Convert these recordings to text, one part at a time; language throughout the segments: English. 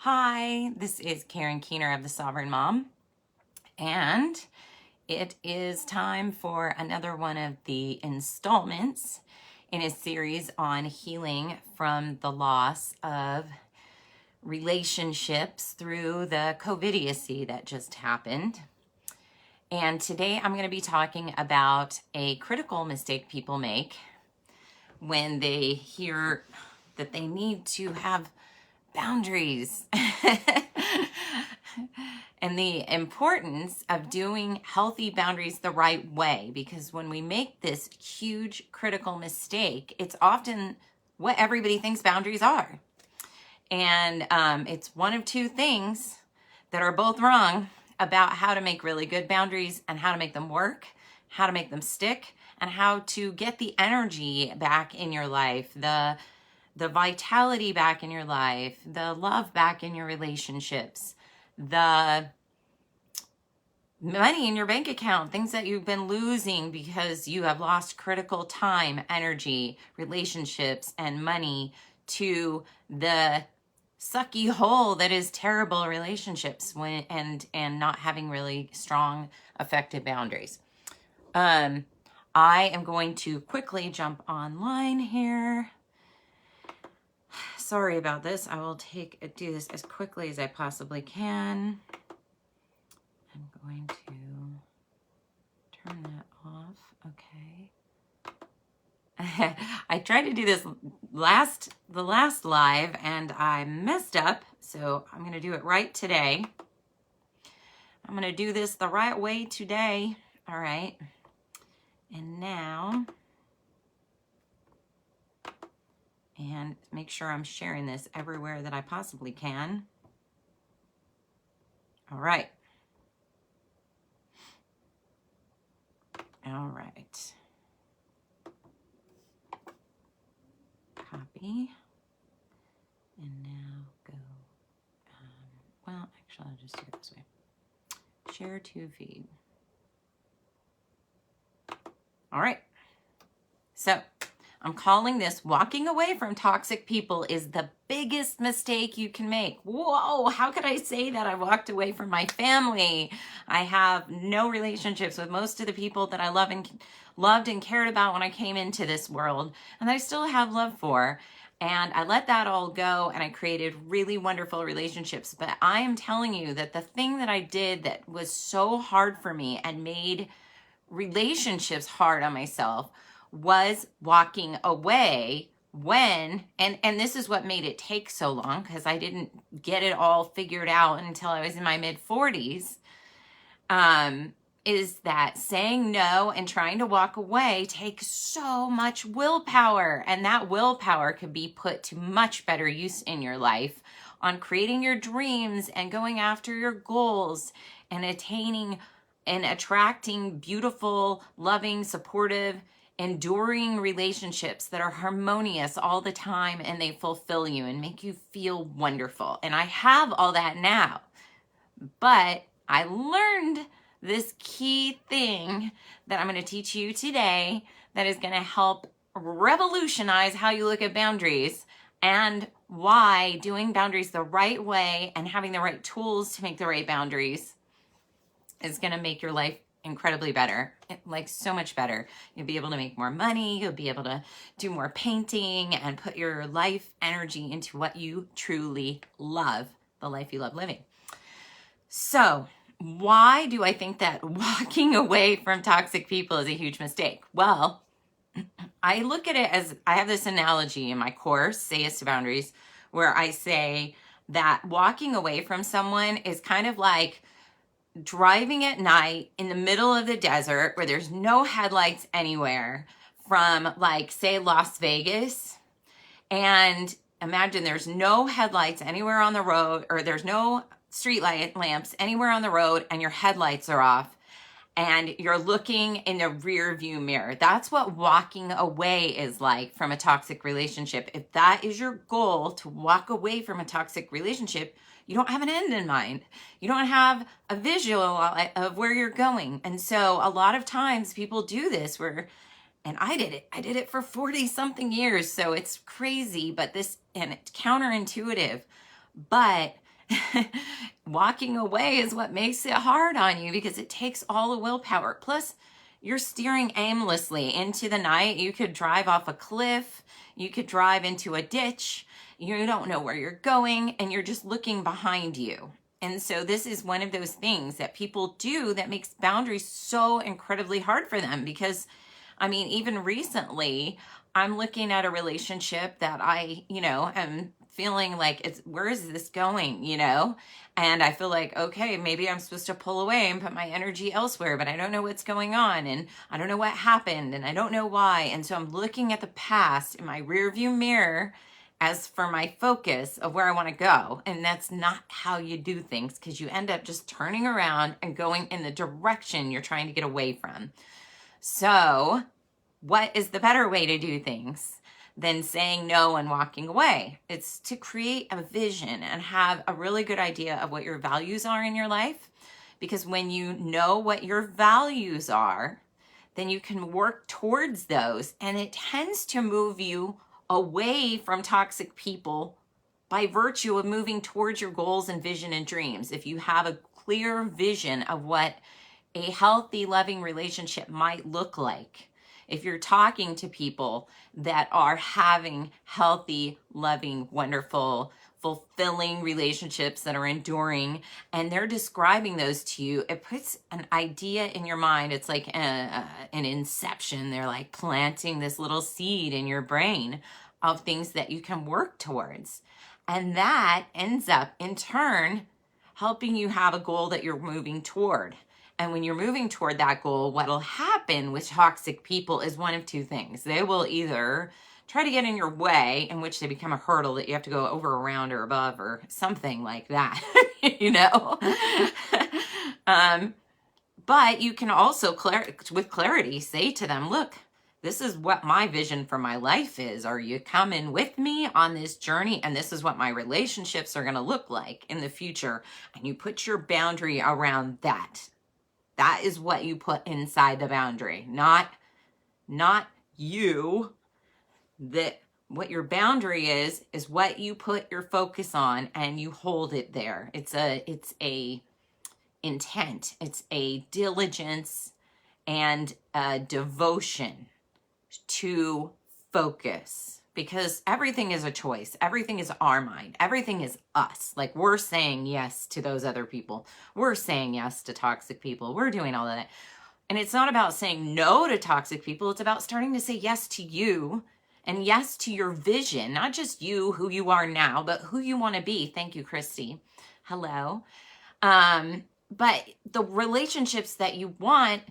Hi, this is Karen Keener of The Sovereign Mom, and it is time for another one of the installments in a series on healing from the loss of relationships through the Covidiacy that just happened. And today I'm going to be talking about a critical mistake people make when they hear that they need to have boundaries and the importance of doing healthy boundaries the right way. Because when we make this huge critical mistake, it's often what everybody thinks boundaries are. And it's one of two things that are both wrong about how to make really good boundaries and how to make them work, how to make them stick, and how to get the energy back in your life, the vitality back in your life, the love back in your relationships, the money in your bank account, things that you've been losing because you have lost critical time, energy, relationships, and money to the sucky hole that is terrible relationships and not having really strong, effective boundaries. I am going to quickly jump online here. Sorry about this. I will do this as quickly as I possibly can. I'm going to turn that off. Okay. I tried to do this the last live and I messed up, so I'm going to do it right today. I'm going to do this the right way today. All right. And now, and make sure I'm sharing this everywhere that I possibly can. All right. All right. Copy. And now go. Well, actually, I'll just do it this way. Share to feed. All right. So I'm calling this walking away from toxic people is the biggest mistake you can make. Whoa, how could I say that? I walked away from my family. I have no relationships with most of the people that I loved and cared about when I came into this world, and I still have love for. And I let that all go and I created really wonderful relationships. But I am telling you that the thing that I did that was so hard for me and made relationships hard on myself was walking away when, and this is what made it take so long, because I didn't get it all figured out until I was in my mid-40s, is that saying no and trying to walk away takes so much willpower, and that willpower could be put to much better use in your life on creating your dreams and going after your goals and attaining and attracting beautiful, loving, supportive, enduring relationships that are harmonious all the time and they fulfill you and make you feel wonderful. And I have all that now, but I learned this key thing that I'm going to teach you today that is going to help revolutionize how you look at boundaries and why doing boundaries the right way and having the right tools to make the right boundaries is going to make your life incredibly better, like so much better. You'll be able to make more money. You'll be able to do more painting and put your life energy into what you truly love, the life you love living. So why do I think that walking away from toxic people is a huge mistake? Well, I look at it as, I have this analogy in my course, Say Yes to Boundaries, where I say that walking away from someone is kind of like driving at night in the middle of the desert where there's no headlights anywhere from, like, say, Las Vegas. And imagine there's no headlights anywhere on the road, or there's no street lamps anywhere on the road, and your headlights are off and you're looking in the rear view mirror. That's what walking away is like from a toxic relationship. If that is your goal, to walk away from a toxic relationship, you don't have an end in mind. You don't have a visual of where you're going. And so a lot of times people do this and I did it for 40 something years. So it's crazy, and it's counterintuitive, but walking away is what makes it hard on you because it takes all the willpower. Plus, you're steering aimlessly into the night. You could drive off a cliff. You could drive into a ditch. You don't know where you're going, and you're just looking behind you. And so this is one of those things that people do that makes boundaries so incredibly hard for them because, I mean, even recently, I'm looking at a relationship that I, am feeling like where is this going, And I feel like, okay, maybe I'm supposed to pull away and put my energy elsewhere, but I don't know what's going on and I don't know what happened and I don't know why. And so I'm looking at the past in my rearview mirror as for my focus of where I want to go. And that's not how you do things because you end up just turning around and going in the direction you're trying to get away from. So what is the better way to do things than saying no and walking away? It's to create a vision and have a really good idea of what your values are in your life. Because when you know what your values are, then you can work towards those. And it tends to move you away from toxic people by virtue of moving towards your goals and vision and dreams. If you have a clear vision of what a healthy, loving relationship might look like, if you're talking to people that are having healthy, loving, wonderful, fulfilling relationships that are enduring, and they're describing those to you, it puts an idea in your mind. It's like an inception. They're like planting this little seed in your brain of things that you can work towards. And that ends up, in turn, helping you have a goal that you're moving toward. And when you're moving toward that goal, what'll happen with toxic people is one of two things. They will either try to get in your way, in which they become a hurdle that you have to go over, around, or above, or something like that, But you can also, with clarity, say to them, look, this is what my vision for my life is. Are you coming with me on this journey? And this is what my relationships are going to look like in the future. And you put your boundary around that. That is what you put inside the boundary, not you. That what your boundary is what you put your focus on and you hold it there. It's a intent. It's a diligence and a devotion to focus. Because everything is a choice. Everything is our mind. Everything is us. Like we're saying yes to those other people. We're saying yes to toxic people. We're doing all of that. And it's not about saying no to toxic people. It's about starting to say yes to you and yes to your vision. Not just you, who you are now, but who you want to be. Thank you, Christy. Hello. But the relationships that you want,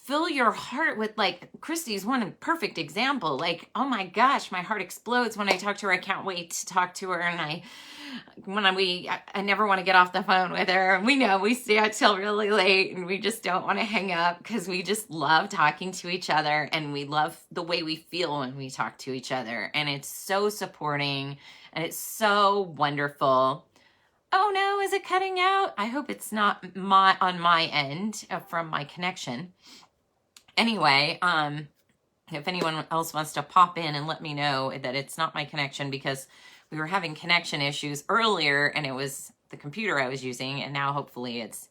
fill your heart with, like, Christy's one perfect example. Like, oh my gosh, my heart explodes when I talk to her. I can't wait to talk to her. And I never want to get off the phone with her. We know we stay out till really late and we just don't want to hang up because we just love talking to each other and we love the way we feel when we talk to each other. And it's so supporting and it's so wonderful. Oh no, is it cutting out? I hope it's not on my end from my connection. Anyway, if anyone else wants to pop in and let me know that it's not my connection, because we were having connection issues earlier and it was the computer I was using, and now hopefully it's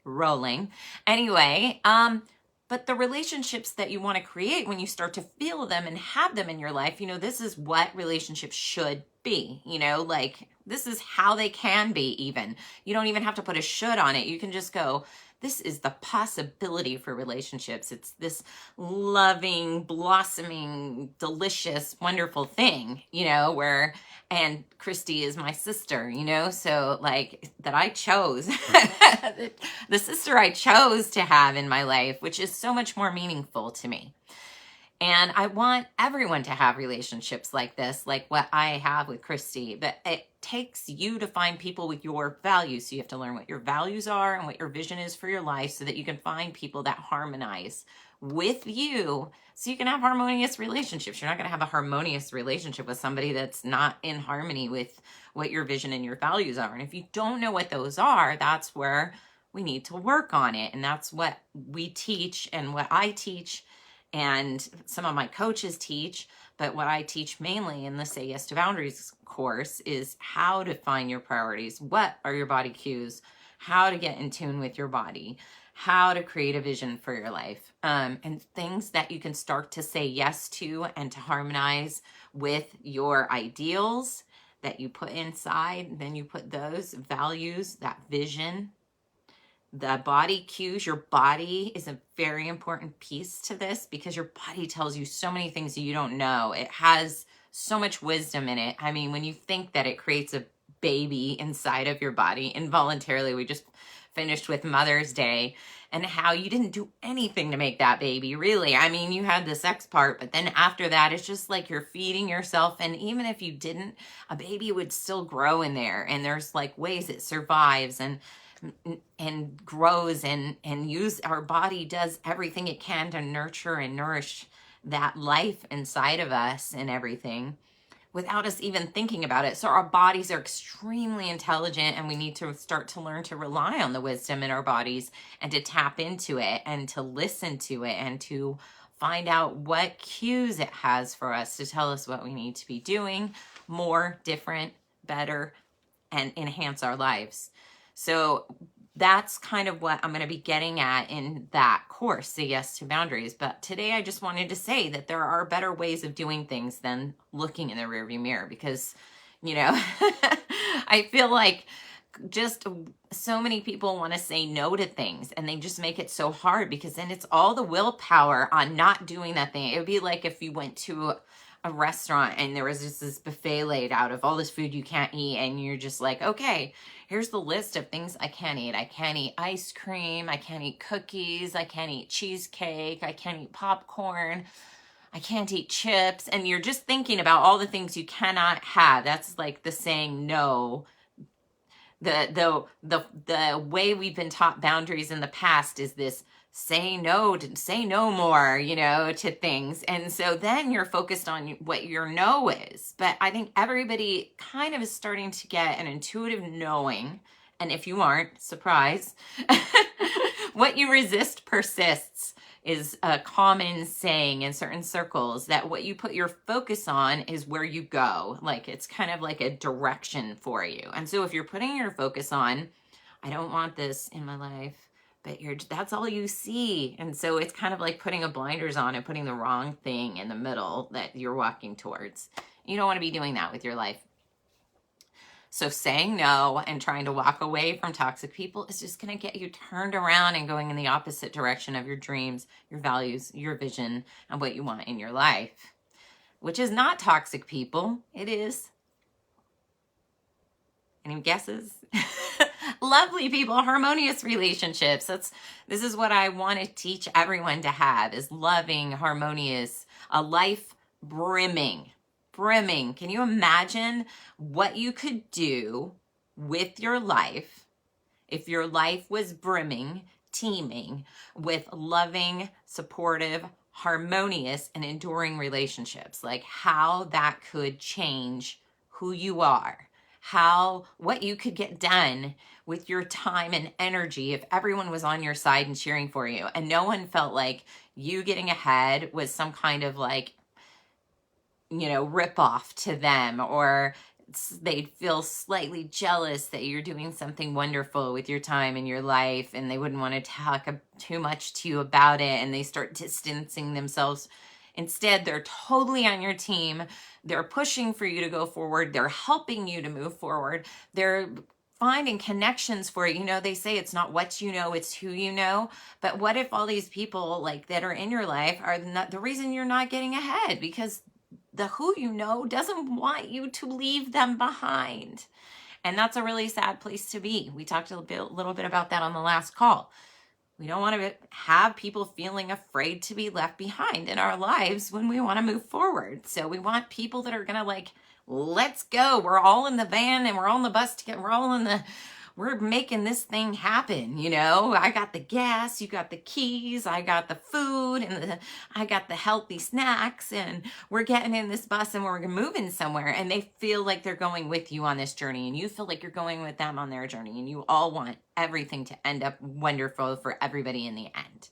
rolling. Anyway, but the relationships that you want to create, when you start to feel them and have them in your life, this is what relationships should be, like this is how they can be even. You don't even have to put a should on it. You can just go, this is the possibility for relationships. It's this loving, blossoming, delicious, wonderful thing, and Christy is my sister, so like that I chose, the sister I chose to have in my life, which is so much more meaningful to me. And I want everyone to have relationships like this, like what I have with Christy. But it takes you to find people with your values. So you have to learn what your values are and what your vision is for your life so that you can find people that harmonize with you so you can have harmonious relationships. You're not going to have a harmonious relationship with somebody that's not in harmony with what your vision and your values are. And if you don't know what those are, that's where we need to work on it. And that's what we teach and what I teach. and some of my coaches teach, but what I teach mainly in the Say Yes to Boundaries course is how to find your priorities. What are your body cues? How to get in tune with your body, how to create a vision for your life, and things that you can start to say yes to and to harmonize with your ideals that you put inside. Then you put those values, that vision, the body cues. Your body is a very important piece to this because your body tells you so many things that you don't know. It has so much wisdom in it. I mean, when you think that it creates a baby inside of your body involuntarily, we just finished with Mother's Day, and how you didn't do anything to make that baby, really. I mean, you had the sex part, but then after that, it's just like you're feeding yourself. And even if you didn't, a baby would still grow in there. And there's like ways it survives and grows and use. Our body does everything it can to nurture and nourish that life inside of us and everything without us even thinking about it. So our bodies are extremely intelligent, and we need to start to learn to rely on the wisdom in our bodies and to tap into it and to listen to it and to find out what cues it has for us to tell us what we need to be doing more, different, better, and enhance our lives. So that's kind of what I'm going to be getting at in that course, Say Yes to Boundaries. But today I just wanted to say that there are better ways of doing things than looking in the rearview mirror, because, you know, I feel like just so many people want to say no to things, and they just make it so hard, because then it's all the willpower on not doing that thing. It would be like if you went to a restaurant and there was just this buffet laid out of all this food you can't eat, and you're just like, okay, here's the list of things I can't eat. I can't eat ice cream. I can't eat cookies. I can't eat cheesecake. I can't eat popcorn. I can't eat chips. And you're just thinking about all the things you cannot have. That's like the saying no. The way we've been taught boundaries in the past is this: say no more, you know, to things. And so then you're focused on what your no is. But I think everybody kind of is starting to get an intuitive knowing. And if you aren't, surprise, what you resist persists is a common saying in certain circles, that what you put your focus on is where you go. Like, it's kind of like a direction for you. And so if you're putting your focus on, I don't want this in my life, but that's all you see. And so it's kind of like putting a blinders on and putting the wrong thing in the middle that you're walking towards. You don't want to be doing that with your life. So saying no and trying to walk away from toxic people is just going to get you turned around and going in the opposite direction of your dreams, your values, your vision, and what you want in your life, which is not toxic people. It is, any guesses? Lovely people, harmonious relationships. This is what I want to teach everyone to have, is loving, harmonious, a life brimming. Can you imagine what you could do with your life if your life was brimming, teeming with loving, supportive, harmonious, and enduring relationships? Like, how that could change who you are, what you could get done with your time and energy if everyone was on your side and cheering for you, and no one felt like you getting ahead was some kind of like, you know, rip off to them, or they'd feel slightly jealous that you're doing something wonderful with your time in your life, and they wouldn't want to talk too much to you about it, and they start distancing themselves. Instead, they're totally on your team. They're pushing for you to go forward. They're helping you to move forward. They're finding connections for you. You know, they say it's not what you know, it's who you know. But what if all these people like that are in your life are not the reason you're not getting ahead? Because the who you know doesn't want you to leave them behind. And that's a really sad place to be. We talked a little bit about that on the last call. We don't want to have people feeling afraid to be left behind in our lives when we want to move forward. So we want people that are going to like, let's go. We're all in the van and we're all in the bus together. We're making this thing happen, you know. I got the gas, you got the keys, I got the food, and I got the healthy snacks, and we're getting in this bus and we're moving somewhere, and they feel like they're going with you on this journey, and you feel like you're going with them on their journey, and you all want everything to end up wonderful for everybody in the end.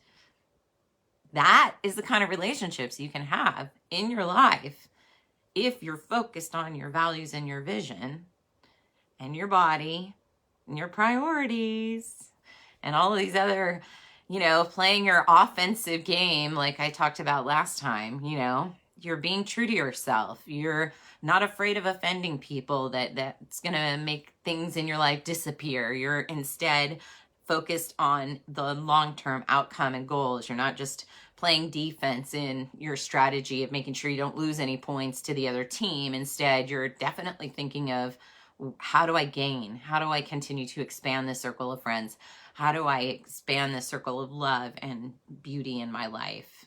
That is the kind of relationships you can have in your life if you're focused on your values and your vision and your body and your priorities and all of these other, playing your offensive game like I talked about last time. You're being true to yourself. You're not afraid of offending people that's going to make things in your life disappear. You're instead focused on the long-term outcome and goals. You're not just playing defense in your strategy of making sure you don't lose any points to the other team. Instead, you're definitely thinking of, how do I gain? How do I continue to expand the circle of friends? How do I expand the circle of love and beauty in my life?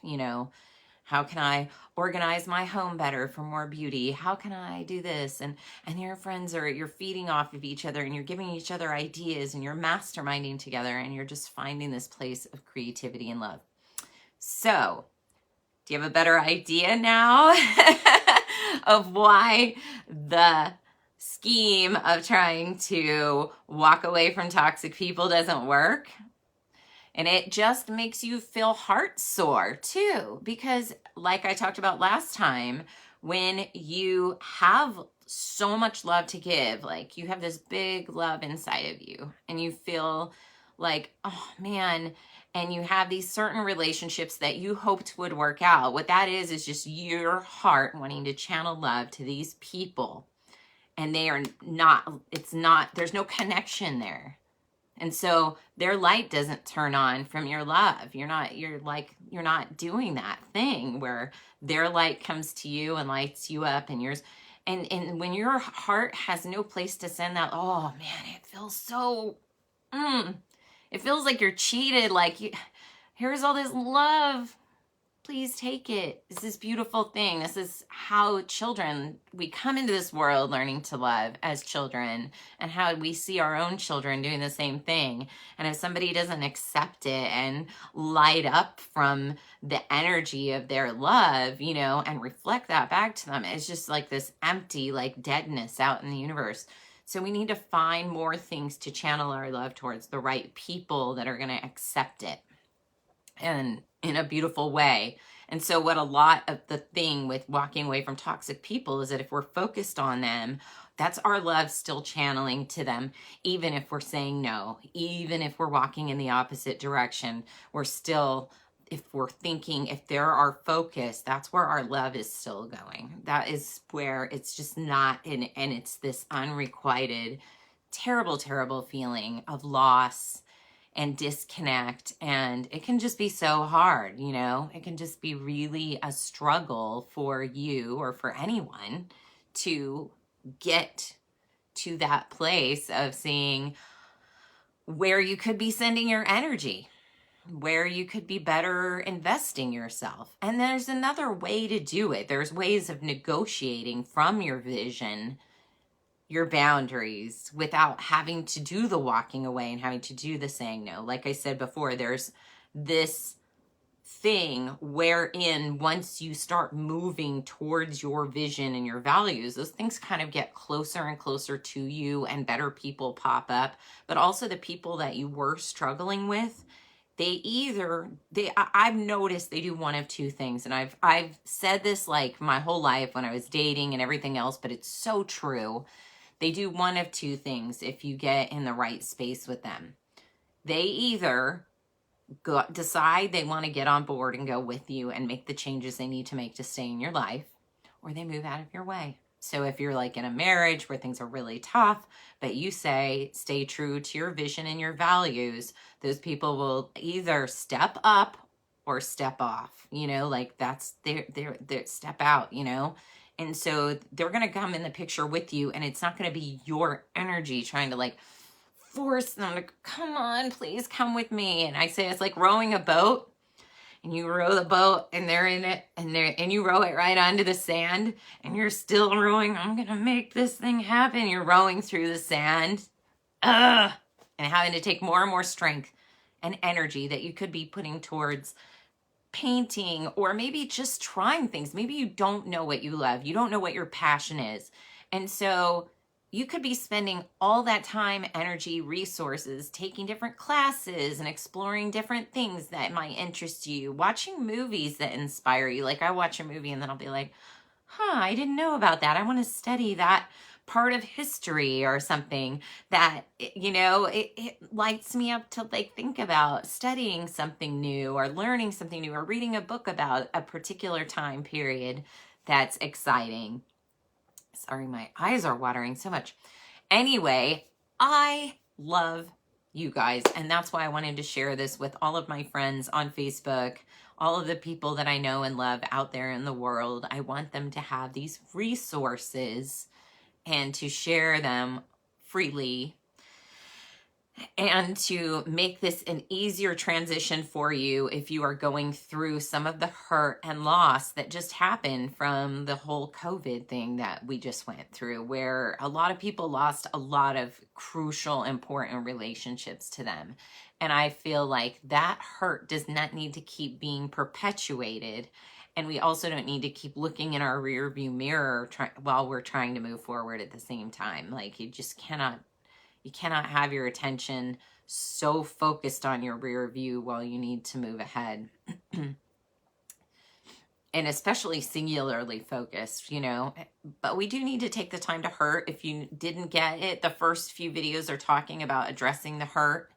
How can I organize my home better for more beauty? How can I do this? And your friends you're feeding off of each other, and you're giving each other ideas, and you're masterminding together, and you're just finding this place of creativity and love. So, do you have a better idea now of why the scheme of trying to walk away from toxic people doesn't work? And it just makes you feel heart sore too, because like I talked about last time, when you have so much love to give, like you have this big love inside of you and you feel like, oh man, and you have these certain relationships that you hoped would work out. What that is just your heart wanting to channel love to these people. And they are not, there's no connection there. And so their light doesn't turn on from your love. You're not doing that thing where their light comes to you and lights you up, and yours. And when your heart has no place to send that, oh man, it feels so, it feels like you're cheated. Like, here's all this love. Please take it. It's this beautiful thing. This is how we come into this world learning to love as children, and how we see our own children doing the same thing. And if somebody doesn't accept it and light up from the energy of their love, and reflect that back to them, it's just like this empty, like deadness out in the universe. So we need to find more things to channel our love towards, the right people that are going to accept it, and in a beautiful way. And so what a lot of the thing with walking away from toxic people is that if we're focused on them, that's our love still channeling to them. Even if we're saying no, even if we're walking in the opposite direction, we're still, if we're thinking, if they're our focus, that's where our love is still going. That is where it's just not, and it's this unrequited, terrible, terrible feeling of loss and disconnect. And it can just be so hard, it can just be really a struggle for you or for anyone to get to that place of seeing where you could be sending your energy, where you could be better investing yourself. And there's another way to do it. There's ways of negotiating from your vision your boundaries without having to do the walking away and having to do the saying no. Like I said before, there's this thing wherein once you start moving towards your vision and your values, those things kind of get closer and closer to you, and better people pop up. But also the people that you were struggling with, I've noticed they do one of two things. And I've said this like my whole life when I was dating and everything else, but it's so true. They do one of two things if you get in the right space with them. They either decide they want to get on board and go with you and make the changes they need to make to stay in your life, or they move out of your way. So if you're like in a marriage where things are really tough, but you say, stay true to your vision and your values, those people will either step up or step off, like that's their step out, And so they're going to come in the picture with you, and it's not going to be your energy trying to like force them to come on, please come with me. And I say it's like rowing a boat, and you row the boat and they're in it, and you row it right onto the sand, and you're still rowing. I'm going to make this thing happen. You're rowing through the sand, and having to take more and more strength and energy that you could be putting towards painting, or maybe just trying things. Maybe you don't know what you love. You don't know what your passion is. And so you could be spending all that time, energy, resources, taking different classes and exploring different things that might interest you, watching movies that inspire you. Like I watch a movie and then I'll be like, I didn't know about that. I want to study that part of history or something that, it lights me up to like think about studying something new or learning something new or reading a book about a particular time period that's exciting. Sorry, my eyes are watering so much. Anyway, I love you guys, and that's why I wanted to share this with all of my friends on Facebook, all of the people that I know and love out there in the world. I want them to have these resources and to share them freely and to make this an easier transition for you if you are going through some of the hurt and loss that just happened from the whole COVID thing that we just went through, where a lot of people lost a lot of crucial, important relationships to them. And I feel like that hurt does not need to keep being perpetuated. And we also don't need to keep looking in our rear view mirror while we're trying to move forward at the same time. Like you cannot have your attention so focused on your rear view while you need to move ahead. And especially singularly focused, But we do need to take the time to hurt. If you didn't get it, the first few videos are talking about addressing the hurt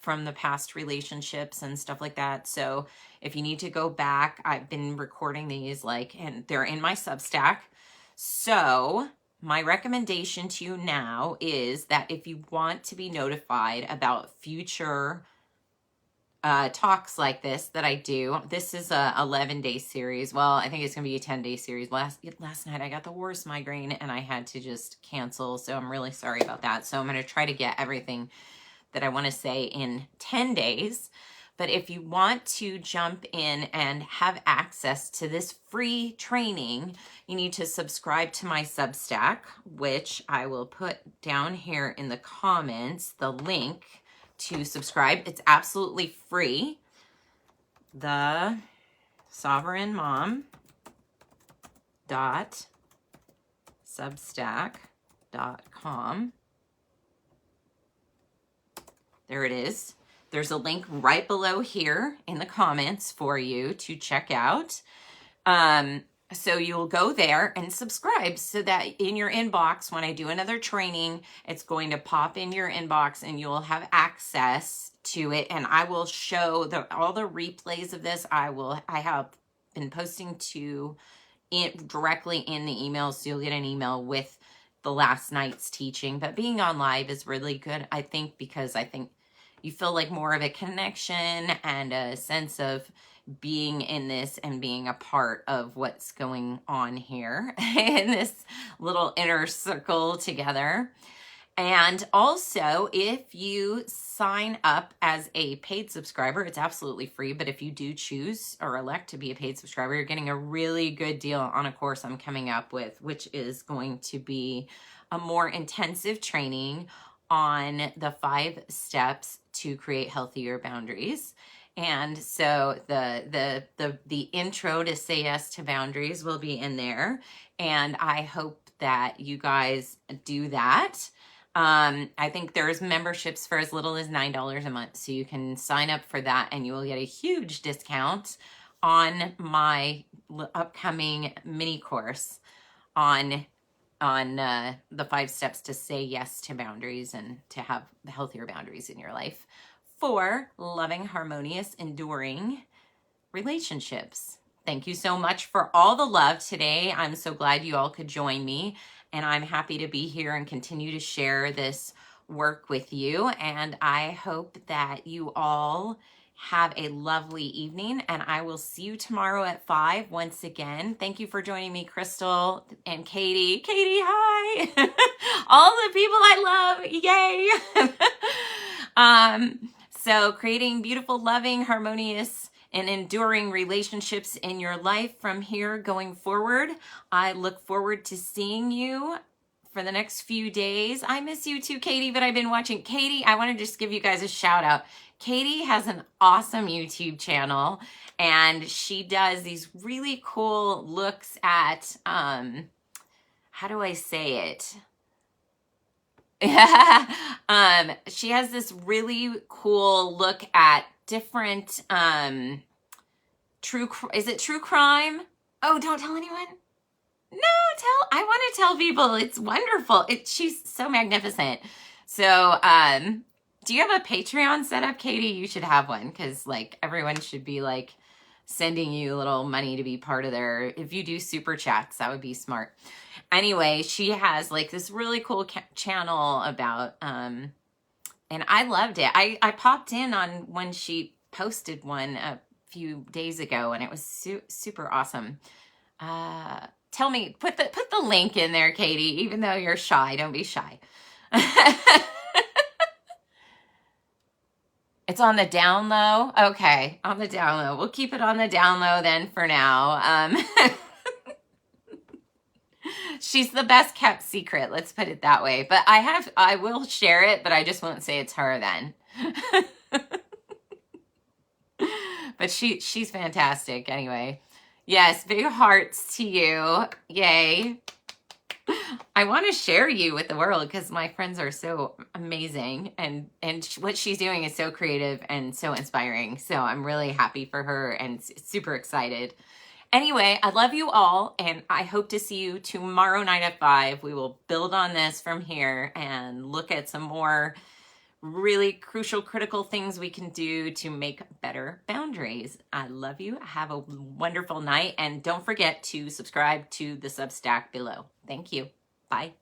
from the past relationships and stuff like that. So if you need to go back, I've been recording these and they're in my Substack. So my recommendation to you now is that if you want to be notified about future talks like this that I do, this is a 11-day series. Well, I think it's going to be a 10-day series. Last night I got the worst migraine and I had to just cancel. So I'm really sorry about that. So I'm going to try to get everything that I want to say in 10 days. But if you want to jump in and have access to this free training, you need to subscribe to my Substack, which I will put down here in the comments, the link to subscribe. It's absolutely free. The sovereignmom.substack.com. There it is. There's a link right below here in the comments for you to check out. So you'll go there and subscribe so that in your inbox, when I do another training, it's going to pop in your inbox and you'll have access to it. And I will show all the replays of this. I have been posting to it directly in the email. So you'll get an email with the last night's teaching. But being on live is really good, I think, because I think you feel like more of a connection and a sense of being in this and being a part of what's going on here in this little inner circle together. And also, if you sign up as a paid subscriber, it's absolutely free. But if you do choose or elect to be a paid subscriber, you're getting a really good deal on a course I'm coming up with, which is going to be a more intensive training on the 5 steps to create healthier boundaries. And so the intro to say yes to boundaries will be in there. And I hope that you guys do that. I think there's memberships for as little as $9 a month. So you can sign up for that and you will get a huge discount on my upcoming mini course on the 5 steps to say yes to boundaries and to have healthier boundaries in your life for loving, harmonious, enduring relationships. Thank you so much for all the love today. I'm so glad you all could join me, and I'm happy to be here and continue to share this work with you. And I hope that you all have a lovely evening, and I will see you tomorrow at 5 once again. Thank you for joining me, Crystal and Katie. Katie, hi! All the people I love, yay! So creating beautiful, loving, harmonious, and enduring relationships in your life from here going forward. I look forward to seeing you for the next few days. I miss you too, Katie, but I've been watching. Katie, I want to just give you guys a shout out. Katie has an awesome YouTube channel, and she does these really cool looks at how do I say it? She has this really cool look at different is it true crime? Oh, don't tell anyone. No, I want to tell people. It's wonderful. She's so magnificent. So, do you have a Patreon set up, Katie? You should have one, because like everyone should be like sending you a little money to be part of their, if you do super chats, that would be smart. Anyway, she has like this really cool channel about, and I loved it. I popped in on when she posted one a few days ago, and it was super awesome. Tell me, put the link in there, Katie, even though you're shy. Don't be shy. It's on the down low? Okay, on the down low. We'll keep it on the down low then for now. She's the best kept secret, let's put it that way. But I will share it, but I just won't say it's her then. But she's fantastic anyway. Yes, big hearts to you. Yay. I want to share you with the world because my friends are so amazing, and what she's doing is so creative and so inspiring. So I'm really happy for her and super excited. Anyway, I love you all, and I hope to see you tomorrow night at 5. We will build on this from here and look at some more really crucial, critical things we can do to make better boundaries. I love you. Have a wonderful night. And don't forget to subscribe to the Substack below. Thank you. Bye.